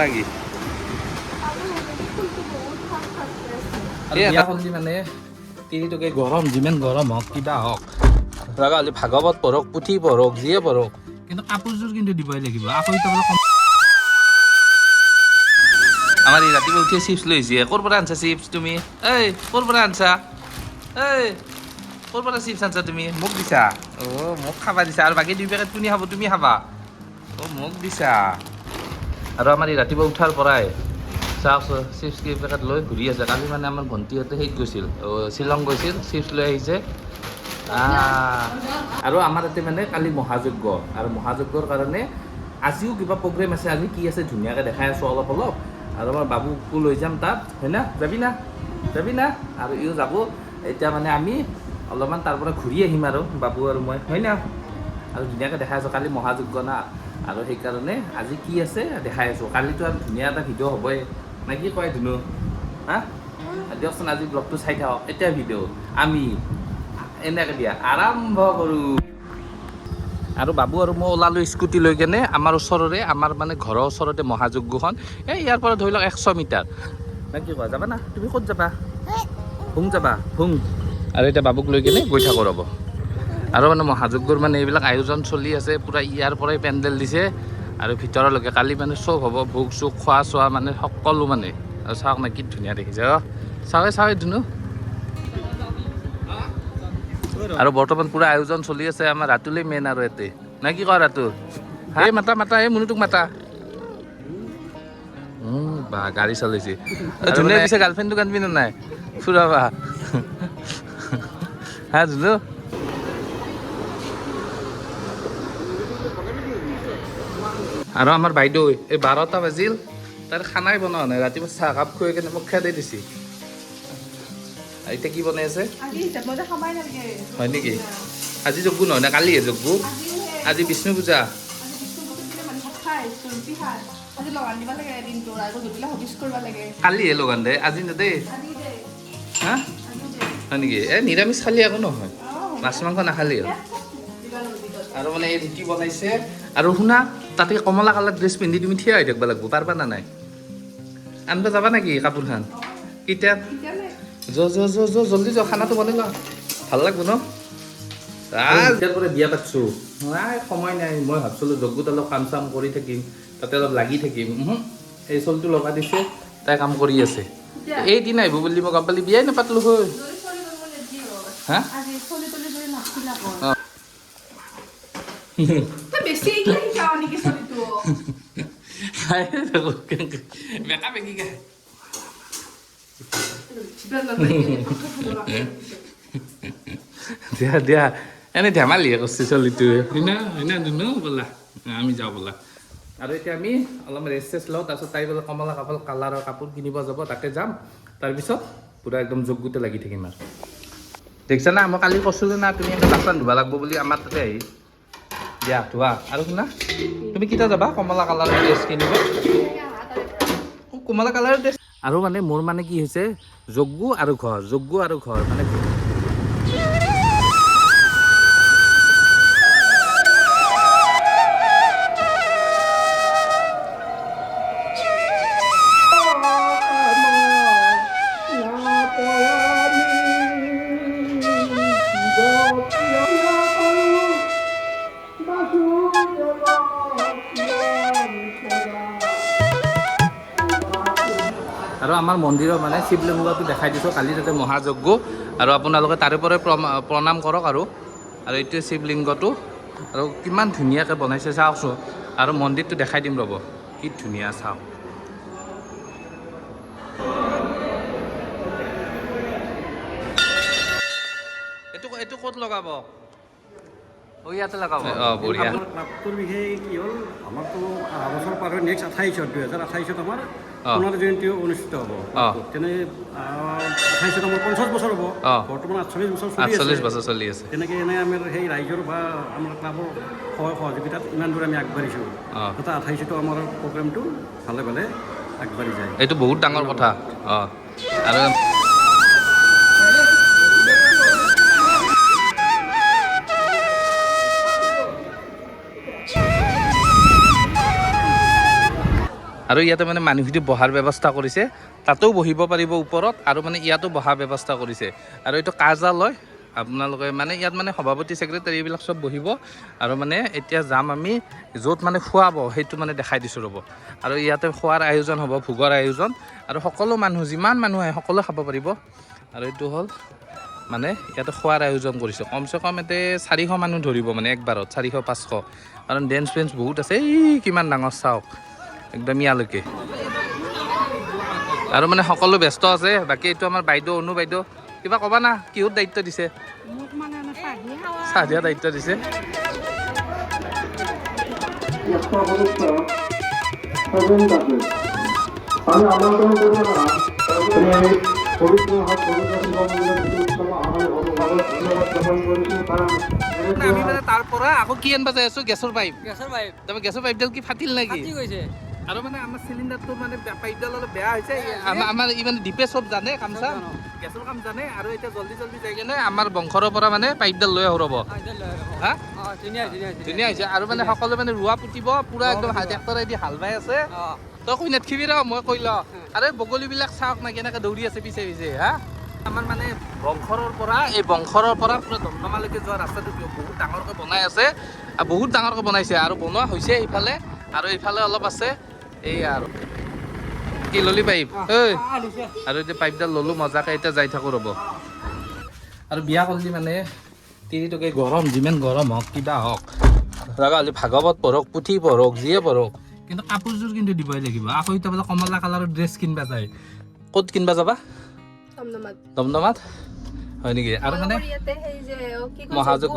নাকি বিয়া হ'লে মানে তিৰিটোকে গৰম যিমান গৰম হওক কিবা হওক লগা হ'লে ভাগৱত পঢ়ক পুথি পঢ়ক যিয়ে পঢ়ক কিন্তু কাপোৰযোৰ কিন্তু দিবই লাগিব আকৌ আমাৰ এই ৰাতিপুৱা উঠিয়ে চিপছ লৈ আহিছে ক'ৰ পৰা আনছা চিপছ তুমি এই ক'ৰ পৰা আনছা এই ক'ৰ পৰা চিপছ আনছা তুমি মোক দিছা মোক খাবা দিছা আৰু বাকী 2 পেকেট কোনে খাব তুমি খাবা মোক দিছা আৰু আমাৰ এই ৰাতিপুৱা উঠাৰ পৰাই চাওক চিপছ পেকেট লৈ ঘূৰি আছে কালি মানে আমাৰ ভণ্টিহঁতে সেইত গৈছিল শ্বিলং গৈছিল চিপছ লৈ আহিছে আৰু আমাৰ ইয়াতে মানে কালি মহাযজ্ঞ আৰু মহাযজ্ঞৰ কাৰণে আজিও কিবা প্ৰগ্ৰেম আছে আজি কি আছে ধুনীয়াকৈ দেখাই আছোঁ অলপ আৰু আমাৰ বাবুকো লৈ যাম তাত হয় না যাবি না আৰু ইও যাব এতিয়া মানে আমি অলপমান তাৰ পৰা ঘূৰি আহিম আৰু বাবু আৰু মই হয় না আৰু ধুনীয়াকৈ দেখাই আছোঁ কালি মহাযজ্ঞ না আৰু সেইকাৰণে আজি কি আছে দেখাই আছোঁ কালিতো আৰু ধুনীয়া এটা ভিডিঅ' হ'বই নে কি কয় ধুনু হা দিয়কচোন আজি ব্লগটো চাই থাকক এতিয়া ভিডিঅ' আমি এনেকৈ দিয়া আৰম্ভ কৰোঁ আৰু বাবু আৰু মই ওলালোঁ স্কুটি লৈ কেনে আমাৰ ওচৰৰে আমাৰ মানে ঘৰৰ ওচৰতে মহাযজ্ঞখন ইয়াৰ পৰা ধৰি লওক 100 মিটাৰ নে কি কোৱা যাবা না তুমি ক'ত যাবা যাবা আৰু এতিয়া বাবুক লৈ কেনে গৈ থাকোঁ ৰ'ব আৰু মানে মহাযজ্ঞৰ মানে এইবিলাক আয়োজন চলি আছে পূৰা ইয়াৰ পৰাই পেণ্ডেল দিছে আৰু ভিতৰলৈকে কালি মানে চব হ'ব ভোগ চোগ খোৱা চোৱা মানে সকলো মানে আৰু চাওক না কি ধুনীয়া দেখিছে চাৱে ধুনু আৰু বৰ্তমান পূৰা আয়োজন চলি আছে আমাৰ ৰাতুলেই মেইন আৰু ইয়াতে নে কি কয় ৰাতুল এই মাতা এই মুনুটোক মাতা বা গাড়ী চলাইছে ধুনীয়া পিছে গাৰ্লফ্ৰেণ্ডটোক আনবি নে নাই ফুৰাবা হা ধুনু আৰু আমাৰ বাইদেউ এই 12টা বাজিল তাৰ খানাই বনোৱা নাই ৰাতিপুৱা চাহ কাপ খুৱাই কেনে মোক খেদাই দিছে এতিয়া কি বনাই আছে হয় নেকি আজি যজ্ঞ নহয় না কালিহে যজ্ঞ আজি বিষ্ণু পূজা কালিহে লগান দে আজি নেদেই হা হয় নেকি নিৰামিষ খালি একো নহয় মাছ মাংস নাখালি আৰু মানে এই ৰুটি বনাইছে আৰু শুনা তাতে কমলা কালাৰ ড্ৰেছ পিন্ধি তুমি থিয় হৈ থাকিব লাগিব পাৰবা না নাই আনব যাবা নেকি কাপোৰ খান কেতিয়া জলদি যোৱা খানাটো বনাই লোৱা ভাল লাগব ন এতিয়াৰ পৰা বিয়া পাতিছোঁ সময় নাই মই ভাবছিলোঁ যজ্ঞত অলপ কাম চাম কৰি থাকিম তাতে অলপ লাগি থাকিম এই চলটো লগা দিছে তাই কাম কৰি আছে এইদিন আহিব বুলি মই গম পালি বিয়াই নাপাতলোঁ হয় হা দিয়া এনেই ধেমালিহে কৰিছে চলিটোৱে হয় না বোলা আমি যাওঁ বোলা আৰু এতিয়া আমি অলপ ৰেষ্ট লওঁ তাৰপিছত তাই বোলে কমলা কালাৰৰ কাপোৰ কিনিব যাব তাতে যাম তাৰপিছত পূৰা একদম যজ্ঞতে লাগি থাকিম আৰু দেখিছা না মই কালি কৈছিলোঁ না তুমি এটা বাচন ধুব লাগিব বুলি আমাৰ তাতে আহি দিয়া ধোৱা আৰু শুনা তুমি কেতিয়া যাবা কমলা কালাৰৰ ড্ৰেছ কিনিব কমলা কালাৰৰ ড্ৰেছ আৰু মানে মোৰ মানে কি হৈছে যজ্ঞ আৰু ঘৰ মানে আৰু আমাৰ মন্দিৰৰ মানে শিৱলিংগটো দেখাই দিছোঁ কালি তাতে মহাযজ্ঞ আৰু আপোনালোকে তাৰে পৰাই প্ৰণাম কৰক আৰু এইটোৱে শিৱলিংগটো আৰু কিমান ধুনীয়াকৈ বনাইছে চাওকচোন আৰু মন্দিৰটো দেখাই দিম ৰ'ব কি ধুনীয়া চাওক এইটো ক'ত লগাব ইয়াতে লগাব বঢ়িয়া ক্লাবটোৰ বিষয়ে কি হ'ল আমাৰতো বছৰ পাৰ হৈ নেক্সট 2028 আমাৰ সোণালী জয়ন্তী অনুষ্ঠিত হ'ব তেনে 28 আমাৰ 50 বছৰ হ'ব বৰ্তমান 48 বছৰ চলি আছে তেনেকৈ এনে আমাৰ সেই ৰাইজৰ বা আমাৰ ক্লাবৰ সহযোগিতাত ইমান দূৰ আমি আগবাঢ়িছোঁ তথা 28টো আমাৰ প্ৰগ্ৰেমটো ভালে ভালে আগবাঢ়ি যায় এইটো বহুত ডাঙৰ কথা আৰু আৰু ইয়াতে মানে মানুহখিনি বহাৰ ব্যৱস্থা কৰিছে, তাতেও বহিব পাৰিব ওপৰত, আৰু মানে ইয়াতো বহাৰ ব্যৱস্থা কৰিছে। আৰু এইটো কাৰ্যালয়, আপোনালোকে মানে ইয়াত মানে সভাপতি ছেক্ৰেটাৰী এইবিলাক চব বহিব। আৰু মানে এতিয়া যাম আমি য'ত মানে খুৱাব, সেইটো মানে দেখাই দিছোঁ ৰ'ব। আৰু ইয়াতে খোৱাৰ আয়োজন হ'ব, ভোগৰ আয়োজন, আৰু সকলো মানুহ যিমান মানুহ আহে সকলোৱে খাব পাৰিব। আৰু এইটো হ'ল মানে ইয়াতে খোৱাৰ আয়োজন কৰিছে, কমচে কম ইয়াতে 400 মানুহ ধৰিব মানে একবাৰত, 400-500, কাৰণ ডেন্স ফেন্স বহুত আছে। এই কিমান ডাঙৰ চাওক একদম ইয়ালৈকে, আৰু মানে সকলো ব্যস্ত আছে। বাকী এইটো আমাৰ বাইদেউ, অনু বাইদেউ, কিবা ক'বা না, কিহৰ দায়িত্ব দিছে? চাহ দিয়া দায়িত্ব দিছে। আমি মানে তাৰ পৰা আকৌ কি আনবা যাই আছো, গেছৰ পাইপ। তাৰপৰা গেছৰ পাইপডাল কি ফাটিল নেকি? আৰু মানে আমাৰ চিলিণ্ডাৰটো মানে পাইপডাল অলপ বেয়া হৈছে। আমাৰ ই মানে দীপে চব জানে, কাম চাম গেছৰ কাম জানে। আৰু এতিয়া জল্দি যাই কেনে আমাৰ বংশৰ পৰা মানে পাইপডাল লৈ আহো ৰ'ব। হা ধুনীয়া হৈছে। আৰু মানে সকলো মানে ৰোৱা পুতিব পুৰা একদম ট্ৰেক্টৰেদি হাল বাই আছে। তই কৈ নাথকিবি ৰ, মই কৈ ল। আৰু বগলীবিলাক চাওক না কেনেকৈ দৌৰি আছে পিছে পিছে। হা আমাৰ মানে বংশৰৰ পৰা, এই বংশৰৰ পৰা পুৰা দমদমালৈকে যোৱা ৰাস্তাটো বহুত ডাঙৰকৈ বনাই আছে, আৰু বহুত ডাঙৰকৈ বনাইছে, আৰু বনোৱা হৈছে এইফালে, আৰু এইফালে অলপ আছে। এই আৰু কি ললি পাইপ ঐ, আৰু এতিয়া পাইপডাল ল'লোঁ মজাকৈ, এতিয়া যাই থাকোঁ ৰ'ব। আৰু বিয়া কৰিলে মানে তিৰিটোকে গৰম, যিমান গৰম হওক কিবা হওক, লগা হ'লে ভাগৱত পঢ়ক, পুথি পঢ়ক, যিয়ে পঢ়ক, কিন্তু কাপোৰযোৰ কিন্তু দিবই লাগিব। আকৌ এতিয়া বোলে কমলা কালাৰৰ ড্ৰেছ কিনবা যায়। ক'ত কিনবা যাবা? দমদমাত হয় নেকি? আৰু মানে মহাযোগ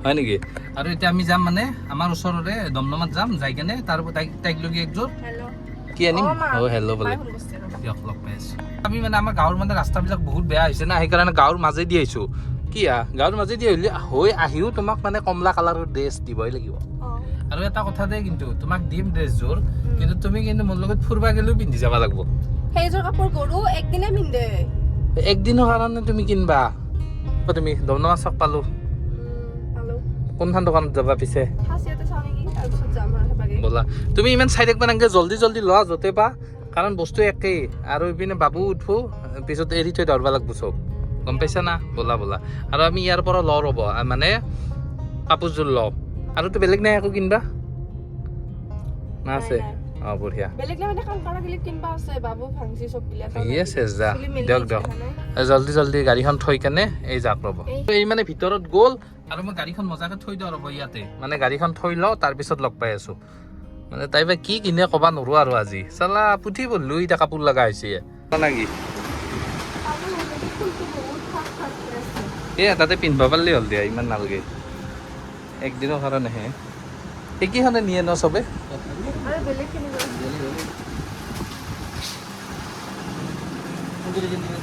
হয় নেকি? আৰু এতিয়া আমি যাম মানে আমাৰ ওচৰৰে দমদমাত যাম, যাই কেনে তাৰ তাইক লগি একযোৰ কি আনিম। হেল্ল' বোলে, দিয়ক লগ পাই আছোঁ। আমি মানে আমাৰ গাঁৱৰ মানে ৰাস্তাবিলাক বহুত বেয়া হৈছে না, সেইকাৰণে গাঁৱৰ মাজেদি আহিছোঁ। কি গাঁৱৰ মাজেদি আহিও তোমাক মানে কমলা কালাৰৰ ড্ৰেছ দিবই লাগিব। আৰু এটা কথা দেই, কিন্তু তোমাক দিম ড্ৰেছযোৰ, কিন্তু তুমি কিন্তু মোৰ লগত ফুৰবা গেলেও পিন্ধি যাব লাগিব। সেইযোৰ কাপোৰ গৰু একদিনে পিন্ধে, একদিনৰ কাৰণে তুমি কিনবা। তুমি দমদমা চক পালো, কোনখন দোকানত যাবা পিছে? ব'লা, তুমি ইমান চাই থাকিবা নালাগে, জল্দি জল্দি লোৱা য'তে পা, কাৰণ বস্তু একেই। আৰু ইপিনে বাবু উঠবো, পিছত এৰি থৈ ধৰবা লাগব চব, গম পাইছা না? ব'লা ব'লা। আৰু আমি ইয়াৰ পৰা লওঁ ৰ'ব, মানে কাপোৰযোৰ লওঁ। আৰুতো বেলেগ নাই একো কিনবা না আছে? বঢ়িয়া। দিয়ক দিয়ক, জল্দি জল্দি গাড়ীখন থৈ কেনে এই যাক ৰ'ব। এই মানে ভিতৰত গ'ল, আৰু মই গাড়ীখন মজাকৈ থৈ দিওঁ ৰ'ব ইয়াতে, মানে গাড়ীখন থৈ লওঁ, তাৰপিছত লগ পাই আছোঁ। মানে তাই বা কি কিনে ক'বা নোৱাৰো আৰু আজি। চালা পুথি পঢ়লো, এতিয়া কাপোৰ লগা হৈছে নাকি? তাতে পিন্ধিব পাৰিলেই হ'ল দিয়া, ইমান নালাগে, একদিনৰ কাৰণেহে। সেইকেইখনে নিয়ে ন চবে?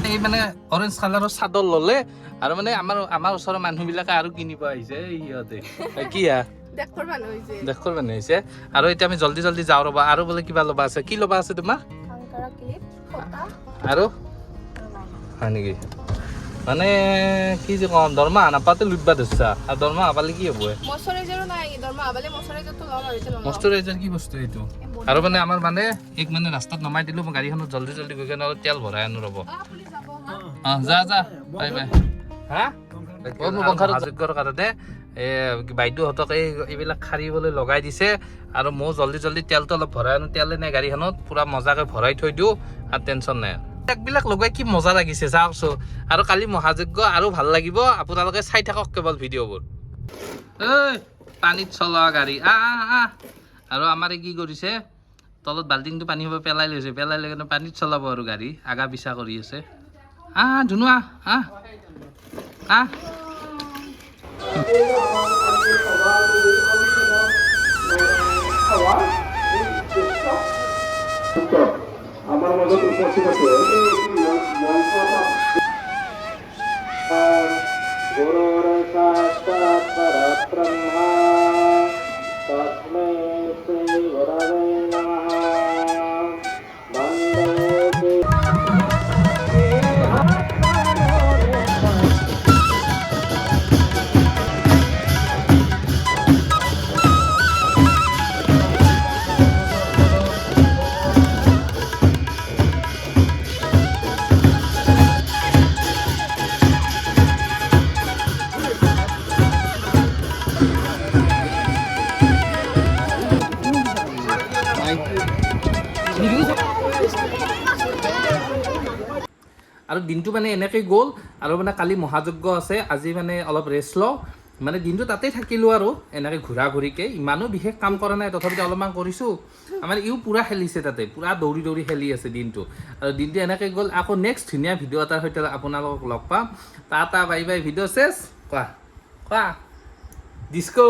এই মানে অৰেঞ্জ কালাৰৰ চাদৰ ল'লে, আৰু মানে আমাৰ ওচৰৰ মানুহবিলাকে আৰু কিনিব আহিছে সিহঁতে। কি দেশৰ মানুহ হৈছে। আৰু এতিয়া আমি জল্দি জল্দি যাওঁ ৰ'বা। আৰু বোলে কিবা ল'বা আছে, কি ল'বা আছে তোমাৰ? আৰু হয় নেকি? মানে কি যে কম, দৰমহা নাপাতে লুটবা ধৰছা, আৰু দৰমহা পালে কি হ'ব? মইশ্চাৰাইজাৰ কি বস্তু এইটো? আৰু মানে আমাৰ মানে এক মানে ৰাস্তাত নমাই দিলোঁ, মই গাড়ীখনত জল্দি জল্দি গৈ কেনে অলপ তেল ভৰাই আনো ৰ'ব। যা বাই বাই। হা মোৰ বংশৰ যোগ্যৰ কাৰণে বাইদেউহঁতক এইবিলাক খাৰিবলৈ লগাই দিছে, আৰু মই জল্দি জল্দি তেলটো অলপ ভৰাই আনো। তেলে নাই গাড়ীখনত, পুৰা মজাকৈ ভৰাই থৈ দিওঁ, আৰু টেনশ্যন নাই। এইবিলাক লগাই কি মজা লাগিছে চাওকচোন। আৰু কালি মহাযজ্ঞ আৰু ভাল লাগিব, আপোনালোকে চাই থাকক কেৱল ভিডিঅ'বোৰ। পানীত চলোৱা গাড়ী আৰু আমাৰে কি কৰিছে, তলত বাল্টিংটো পানী হ'ব পেলাই লৈছে, পেলাই লৈ কিনে পানীত চলাব আৰু গাড়ী আগা পিছা কৰি আছে। ধুনুৱা আমাৰ মাজত উপস্থিত আছে গুৰুৰ সাক্ষাৎ পৰব্ৰহ্মা তস্मै শ্ৰী গুৰৱে নমঃ বন্দে আৰু দিনটো মানে এনেকৈ গ'ল আৰু মানে কালি মহাযজ্ঞ আছে আজি মানে অলপ ৰেষ্ট লওঁ মানে দিনটো তাতেই থাকিলোঁ আৰু এনেকৈ ঘূৰা ঘূৰিকৈ ইমানো বিশেষ কাম কৰা নাই তথাপিতো অলপমান কৰিছোঁ আমাৰ ইও পূৰা খেলিছে তাতে পূৰা দৌৰি দৌৰি খেলি আছে দিনটো আৰু দিনটো এনেকৈ গ'ল আকৌ নেক্সট ধুনীয়া ভিডিঅ' এটাৰ সৈতে আপোনালোকক লগ পাম টাটা বাই বাই ভিডিঅ' চেছ কোৱা ডিস্কো